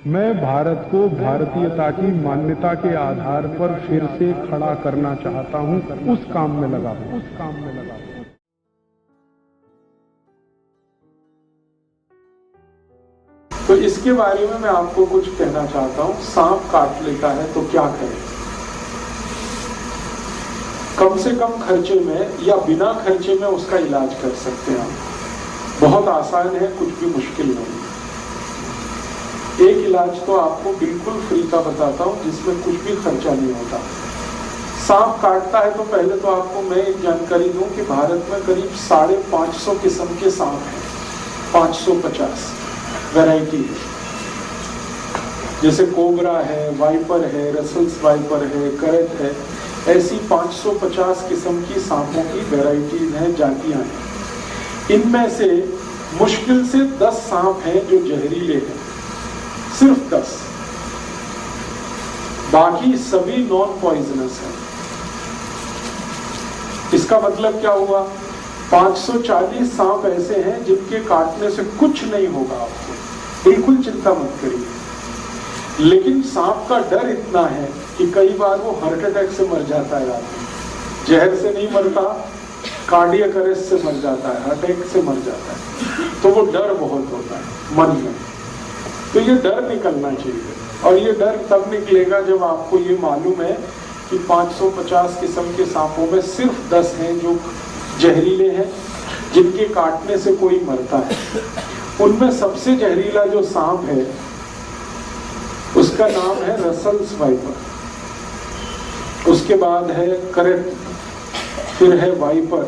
मैं भारत को भारतीयता की मान्यता के आधार पर फिर से खड़ा करना चाहता हूं, उस काम में लगा हूं। तो इसके बारे में मैं आपको कुछ कहना चाहता हूं। सांप काट लेता है तो क्या करें? कम से कम खर्चे में या बिना खर्चे में उसका इलाज कर सकते हैं आप। बहुत आसान है, कुछ भी मुश्किल नहीं। एक इलाज तो आपको बिल्कुल फ्री का बताता हूं, जिसमें कुछ भी खर्चा नहीं होता। सांप काटता है तो पहले तो आपको मैं एक जानकारी दूं कि भारत में करीब 550 किस्म के सांप हैं। 550 वैरायटी है, जैसे कोबरा है, वाइपर है, रसल्स वाइपर है, करत है। ऐसी 550 किस्म की सांपों की वैरायटीज हैं, जातियां हैं। इनमें से मुश्किल से 10 सांप हैं जो जहरीले हैं, सिर्फ 10। बाकी सभी नॉन पॉइजनस हैं। इसका मतलब क्या हुआ? 540 सांप ऐसे हैं जिनके काटने से कुछ नहीं होगा आपको, बिल्कुल चिंता मत करिए। लेकिन सांप का डर इतना है कि कई बार वो हार्ट अटैक से मर जाता है आदमी। जहर से नहीं मरता, कार्डियक अरेस्ट से मर जाता है, अटैक से मर जाता है। तो वो डर बहुत होता है मन में। तो ये डर निकलना चाहिए, और ये डर तब निकलेगा जब आपको ये मालूम है कि 550 किस्म के सांपों में सिर्फ 10 हैं जो जहरीले हैं, जिनके काटने से कोई मरता है। उनमें सबसे जहरीला जो सांप है उसका नाम है रसल्स वाइपर, उसके बाद है करट, फिर है वाइपर,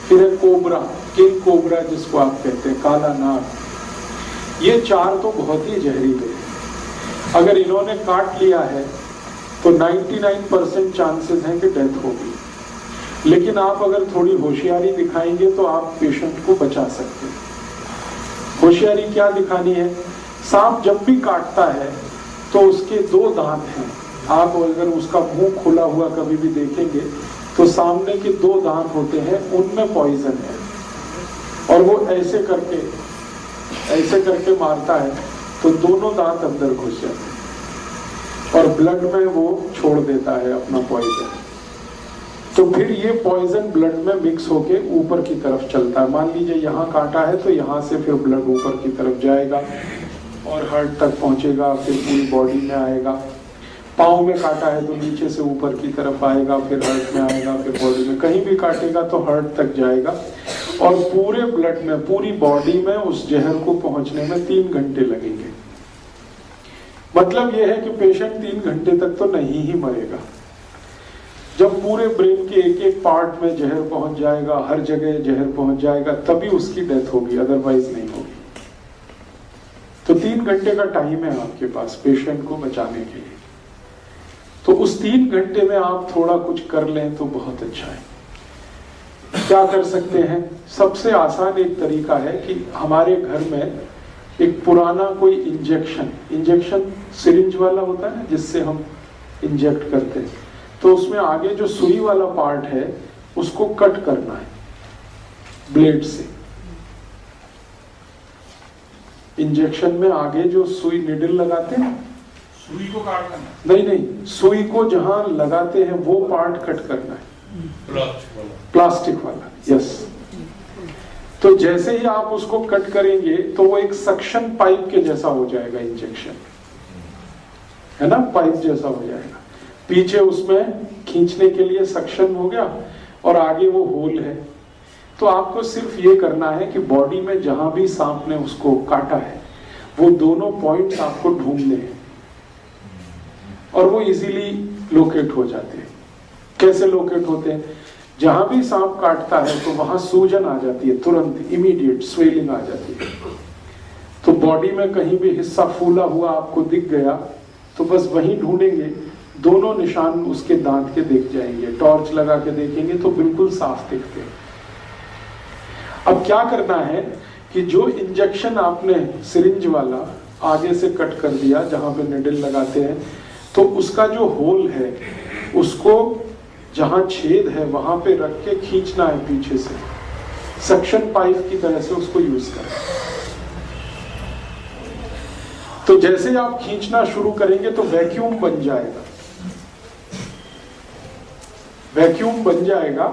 फिर है कोबरा, किंग कोबरा जिसको आप कहते हैं, काला नाग। ये 4 तो बहुत ही जहरीले हैं। अगर इन्होंने काट लिया है तो 99% चांसेस हैं कि डेथ होगी। लेकिन आप अगर थोड़ी होशियारी दिखाएंगे तो आप पेशेंट को बचा सकते हैं। होशियारी क्या दिखानी है? सांप जब भी काटता है तो उसके 2 दांत हैं। आप अगर उसका मुंह खुला हुआ कभी भी देखेंगे तो सामने के 2 दांत होते हैं, उनमें पॉइजन है। और वो ऐसे करके मारता है तो दोनों दांत अंदर घुस जाते हैं और ब्लड में वो छोड़ देता है अपना पॉइजन। तो फिर ये पॉइजन ब्लड में मिक्स होके ऊपर की तरफ चलता है। मान लीजिए यहाँ काटा है तो यहाँ से फिर ब्लड ऊपर की तरफ जाएगा और हार्ट तक पहुंचेगा, फिर पूरी बॉडी में आएगा। पाँव में काटा है तो नीचे से ऊपर की तरफ आएगा, फिर हार्ट में आएगा, फिर बॉडी में। कहीं भी काटेगा तो हार्ट तक जाएगा और पूरे ब्लड में, पूरी बॉडी में उस जहर को पहुंचने में 3 घंटे लगेंगे। मतलब यह है कि पेशेंट 3 घंटे तक तो नहीं ही मरेगा। जब पूरे ब्रेन के एक पार्ट में जहर पहुंच जाएगा, हर जगह जहर पहुंच जाएगा, तभी उसकी डेथ होगी, अदरवाइज नहीं होगी। तो 3 घंटे का टाइम है आपके पास पेशेंट को बचाने के लिए। तो उस 3 घंटे में आप थोड़ा कुछ कर लें तो बहुत अच्छा है। क्या कर सकते हैं? सबसे आसान एक तरीका है कि हमारे घर में एक पुराना कोई इंजेक्शन सिरिंज वाला होता है जिससे हम इंजेक्ट करते हैं, तो उसमें आगे जो सुई वाला पार्ट है उसको कट करना है ब्लेड से। इंजेक्शन में आगे जो सुई निडल लगाते हैं, सुई को काटना नहीं, सुई को जहां लगाते हैं वो पार्ट कट करना है, प्लास्टिक वाला। यस। तो जैसे ही आप उसको कट करेंगे तो वो एक सक्शन पाइप के जैसा हो जाएगा, इंजेक्शन है ना, पाइप जैसा हो जाएगा। पीछे उसमें खींचने के लिए सक्शन हो गया और आगे वो होल है। तो आपको सिर्फ ये करना है कि बॉडी में जहां भी सांप ने उसको काटा है वो दोनों पॉइंट्स आपको ढूंढने हैं और वो इजीली लोकेट हो जाते हैं। कैसे लोकेट होते हैं? जहां भी सांप काटता है तो वहां सूजन आ जाती है, तुरंत इमीडिएट स्वेलिंग आ जाती है। तो बॉडी में कहीं भी हिस्सा फूला हुआ आपको दिख गया तो बस वहीं ढूंढेंगे, दोनों निशान उसके दांत के दिख जाएंगे। टॉर्च लगा के देखेंगे तो बिल्कुल साफ दिखते हैं। अब क्या करना है कि जो इंजेक्शन आपने सिरिंज वाला आगे से कट कर दिया जहां पे निडल लगाते हैं, तो उसका जो होल है उसको जहां छेद है वहां पे रख के खींचना है पीछे से, सक्शन पाइप की तरह से उसको यूज करें। तो जैसे आप खींचना शुरू करेंगे तो वैक्यूम बन जाएगा, वैक्यूम बन जाएगा।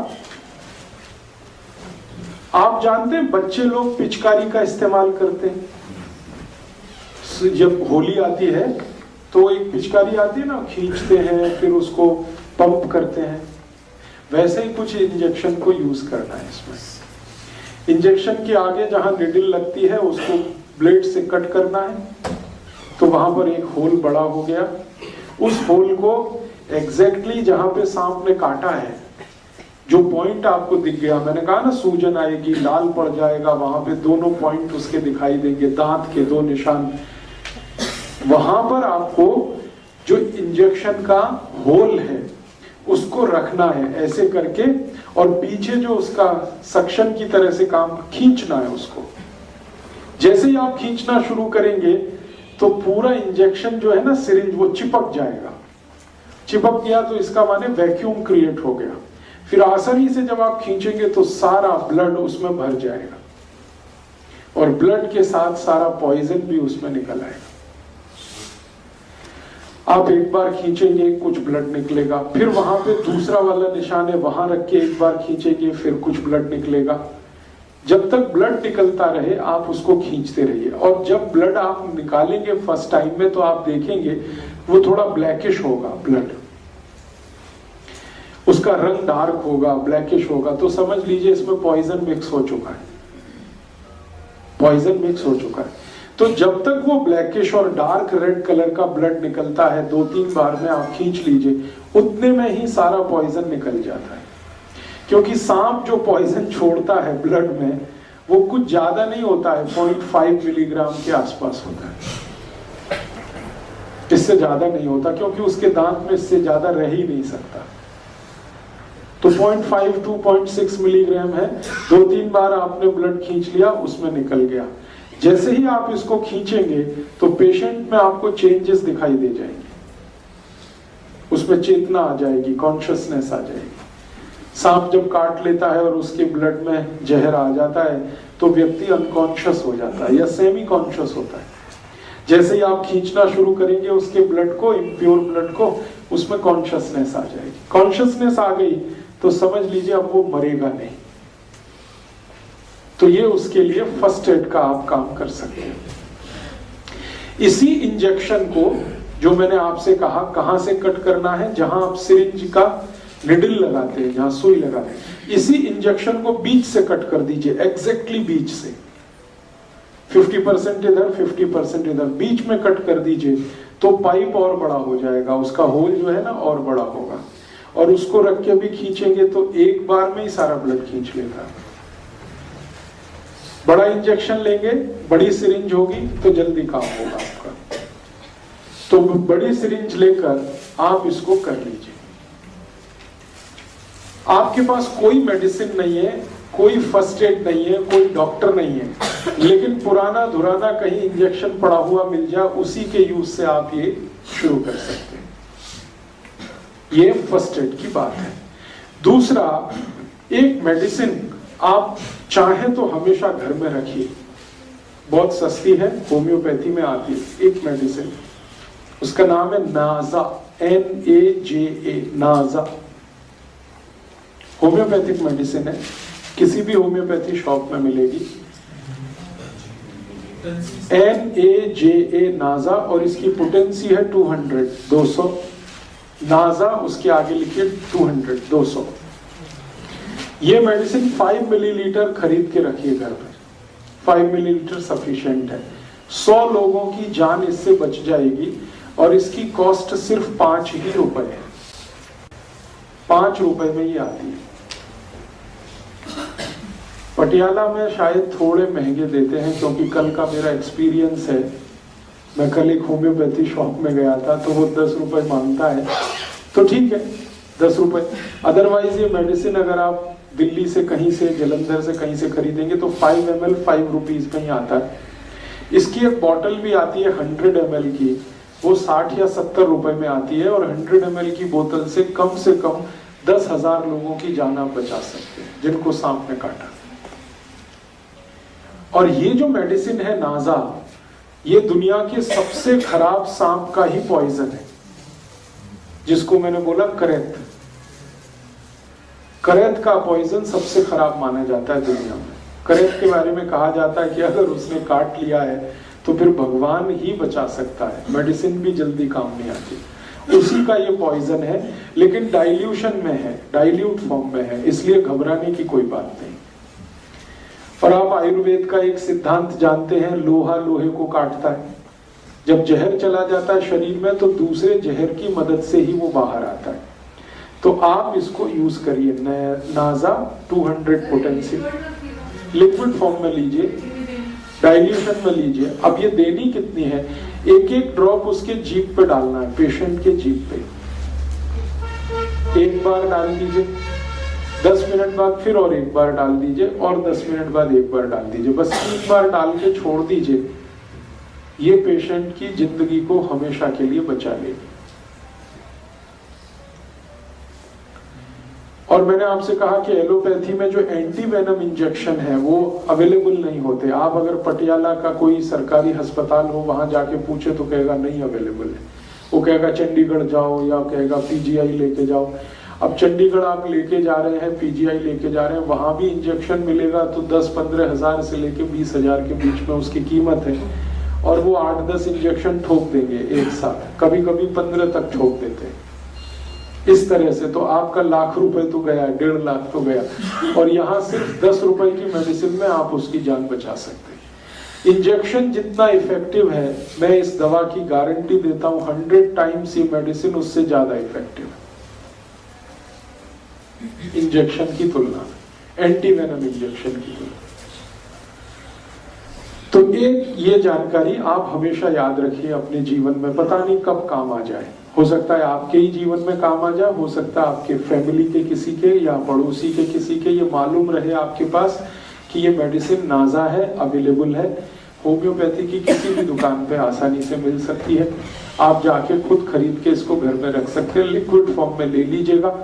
आप जानते हैं बच्चे लोग पिचकारी का इस्तेमाल करते हैं। जब होली आती है तो एक पिचकारी आती है ना, खींचते हैं फिर उसको पंप करते हैं। वैसे ही कुछ इंजेक्शन को यूज करना है इसमें। इंजेक्शन के आगे जहां निडल लगती है उसको ब्लेड से कट करना है, तो वहां पर एक होल बड़ा हो गया। उस होल को एग्जैक्टली जहां पे सांप ने काटा है, जो पॉइंट आपको दिख गया, मैंने कहा ना सूजन आएगी, लाल पड़ जाएगा, वहां पे दोनों पॉइंट उसके दिखाई देंगे, दांत के दो निशान, वहां पर आपको जो इंजेक्शन का होल है उसको रखना है ऐसे करके, और पीछे जो उसका सक्शन की तरह से काम खींचना है उसको। जैसे ही आप खींचना शुरू करेंगे तो पूरा इंजेक्शन जो है ना सिरिंज, वो चिपक जाएगा। चिपक गया तो इसका माने वैक्यूम क्रिएट हो गया। फिर आसानी से जब आप खींचेंगे तो सारा ब्लड उसमें भर जाएगा, और ब्लड के साथ सारा पॉइजन भी उसमें निकल आएगा। आप एक बार खींचेंगे कुछ ब्लड निकलेगा, फिर वहां पे दूसरा वाला निशान है, वहां रख के एक बार खींचेंगे फिर कुछ ब्लड निकलेगा। जब तक ब्लड निकलता रहे आप उसको खींचते रहिए, और जब ब्लड आप निकालेंगे फर्स्ट टाइम में तो आप देखेंगे वो थोड़ा ब्लैकिश होगा ब्लड, उसका रंग डार्क होगा, ब्लैकिश होगा, तो समझ लीजिए इसमें पॉइजन मिक्स हो चुका है, पॉइजन मिक्स हो चुका है। तो जब तक वो ब्लैकिश और डार्क रेड कलर का ब्लड निकलता है, 2-3 बार में आप खींच लीजिए, उतने में ही सारा पॉइजन निकल जाता है। क्योंकि सांप जो पॉइजन छोड़ता है ब्लड में वो कुछ ज्यादा नहीं होता है, 0.5 मिलीग्राम के आसपास होता है, इससे ज्यादा नहीं होता, क्योंकि उसके दांत में इससे ज्यादा रह ही नहीं सकता। तो 0.5 to 0.6 मिलीग्राम है। 2-3 बार आपने ब्लड खींच लिया, उसमें निकल गया। जैसे ही आप इसको खींचेंगे तो पेशेंट में आपको चेंजेस दिखाई दे जाएंगे, उसमें चेतना आ जाएगी, कॉन्शियसनेस आ जाएगी। सांप जब काट लेता है और उसके ब्लड में जहर आ जाता है तो व्यक्ति अनकॉन्शियस हो जाता है या सेमी कॉन्शियस होता है। जैसे ही आप खींचना शुरू करेंगे उसके ब्लड को, इम्प्योर ब्लड को, उसमें कॉन्शियसनेस आ जाएगी। कॉन्शियसनेस आ गई तो समझ लीजिए अब वो मरेगा नहीं। तो ये उसके लिए फर्स्ट एड का आप काम कर सकते हैं। इसी इंजेक्शन को जो मैंने आपसे कहा कहां से कट करना है, जहां आप सिरिंज का निडल लगाते हैं, जहां सुई लगाते हैं, इसी इंजेक्शन को बीच से कट कर दीजिए, एग्जैक्टली बीच से 50% इधर 50% इधर, बीच में कट कर दीजिए तो पाइप और बड़ा हो जाएगा, उसका होल जो है ना और बड़ा होगा। और उसको रख के भी खींचेंगे तो एक बार में ही सारा ब्लड खींच लेगा। बड़ा इंजेक्शन लेंगे, बड़ी सिरिंज होगी तो जल्दी काम होगा आपका। तो बड़ी सिरिंज लेकर आप इसको कर लीजिए। आपके पास कोई मेडिसिन नहीं है, कोई फर्स्ट एड नहीं है, कोई डॉक्टर नहीं है, लेकिन पुराना धुराना कहीं इंजेक्शन पड़ा हुआ मिल जाए, उसी के यूज से आप ये शुरू कर सकते हैं। ये फर्स्ट एड की बात है। दूसरा, एक मेडिसिन आप चाहें तो हमेशा घर में रखिए, बहुत सस्ती है, होम्योपैथी में आती है एक मेडिसिन, उसका नाम है नाजा, NAJA, नाजा। होम्योपैथिक मेडिसिन है, किसी भी होम्योपैथी शॉप में मिलेगी। NAJA नाजा, और इसकी पोटेंसी है 200 नाजा, उसके आगे लिखिए 200। ये मेडिसिन 5 मिलीलीटर खरीद के रखिए घर पर, 5 मिलीलीटर सफिशिएंट है। 100 लोगों की जान इससे बच जाएगी, और इसकी कॉस्ट सिर्फ 5 ही रुपए है, 5 रुपए में ही आती है। पटियाला में शायद थोड़े महंगे देते हैं, क्योंकि कल का मेरा एक्सपीरियंस है, मैं कल एक होम्योपैथी शॉप में गया था तो वो 10 रुपए मांगता है, तो ठीक है 10 रुपए। अदरवाइज ये मेडिसिन अगर आप दिल्ली से कहीं से, जलंधर से कहीं से खरीदेंगे तो 5 ml 5 रुपीज में ही आता है। इसकी एक बॉटल भी आती है 100 ml की, वो 60 या 70 रुपए में आती है, और 100 ml की बोतल से कम 10,000 लोगों की जान आप बचा सकते हैं जिनको सांप ने काटा। और ये जो मेडिसिन है नाजा, ये दुनिया के सबसे खराब सांप का ही पॉइजन है, जिसको मैंने बोला करैत। करैत का पॉइजन सबसे खराब माना जाता है दुनिया में। करैत के बारे में कहा जाता है कि अगर उसने काट लिया है तो फिर भगवान ही बचा सकता है, मेडिसिन भी जल्दी काम नहीं आती। उसी का ये पॉइजन है, लेकिन डाइल्यूशन में है, डाइल्यूट फॉर्म में है, इसलिए घबराने की कोई बात नहीं। और आप आयुर्वेद का एक सिद्धांत जानते हैं, लोहा लोहे को काटता है। जब जहर चला जाता है शरीर में तो दूसरे जहर की मदद से ही वो बाहर आता है। तो आप इसको यूज करिए, नाजा 200 पोटेंसी लिक्विड फॉर्म में लीजिए, डाइल्यूशन में लीजिए। अब ये देनी कितनी है, एक एक ड्रॉप उसके जीभ पे डालना है, पेशेंट के जीभ पे। एक बार डाल दीजिए, 10 मिनट बाद फिर और एक बार डाल दीजिए, और 10 मिनट बाद एक बार डाल दीजिए। बस 3 बार डाल के छोड़ दीजिए। ये पेशेंट की जिंदगी को हमेशा के लिए बचा लेगी। और मैंने आपसे कहा कि एलोपैथी में जो एंटी वेनम इंजेक्शन है वो अवेलेबल नहीं होते। आप अगर पटियाला का कोई सरकारी अस्पताल हो, वहां जाके पूछे तो कहेगा नहीं अवेलेबल है। वो कहेगा चंडीगढ़ जाओ, या कहेगा पीजीआई लेके जाओ। अब चंडीगढ़ आप लेके जा रहे हैं, पीजीआई लेके जा रहे हैं, वहां भी इंजेक्शन मिलेगा तो 10-15 हजार से लेके 20 हजार के बीच में उसकी कीमत है। और वो 8-10 इंजेक्शन ठोक देंगे एक साथ, कभी कभी 15 तक ठोक देते हैं। इस तरह से तो आपका लाख रुपए तो गया, 1.5 लाख तो गया। और यहाँ सिर्फ 10 रुपए की मेडिसिन में आप उसकी जान बचा सकते हैं। इंजेक्शन जितना इफेक्टिव है, मैं इस दवा की गारंटी देता हूं 100 टाइम्स ये मेडिसिन उससे ज्यादा इफेक्टिव है इंजेक्शन की तुलना में, एंटी वेनम इंजेक्शन की तुलना। तो एक ये जानकारी आप हमेशा याद रखिए अपने जीवन में, पता नहीं कब काम आ जाए। हो सकता है आपके ही जीवन में काम आ जाए, हो सकता है आपके फैमिली के किसी के या पड़ोसी के किसी के ये मालूम रहे आपके पास कि ये मेडिसिन नाजा है, अवेलेबल है, होम्योपैथी की किसी भी दुकान पे आसानी से मिल सकती है। आप जाके खुद खरीद के इसको घर में रख सकते हैं, लिक्विड फॉर्म में ले लीजिएगा।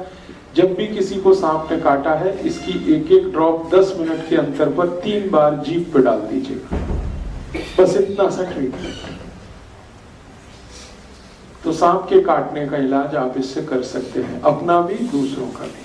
जब भी किसी को सांप ने काटा है, इसकी एक एक ड्रॉप 10 मिनट के अंतर पर 3 बार जीभ पे डाल दीजिएगा। बस इतना सा ट्रीटमेंट। तो सांप के काटने का इलाज आप इससे कर सकते हैं, अपना भी दूसरों का भी।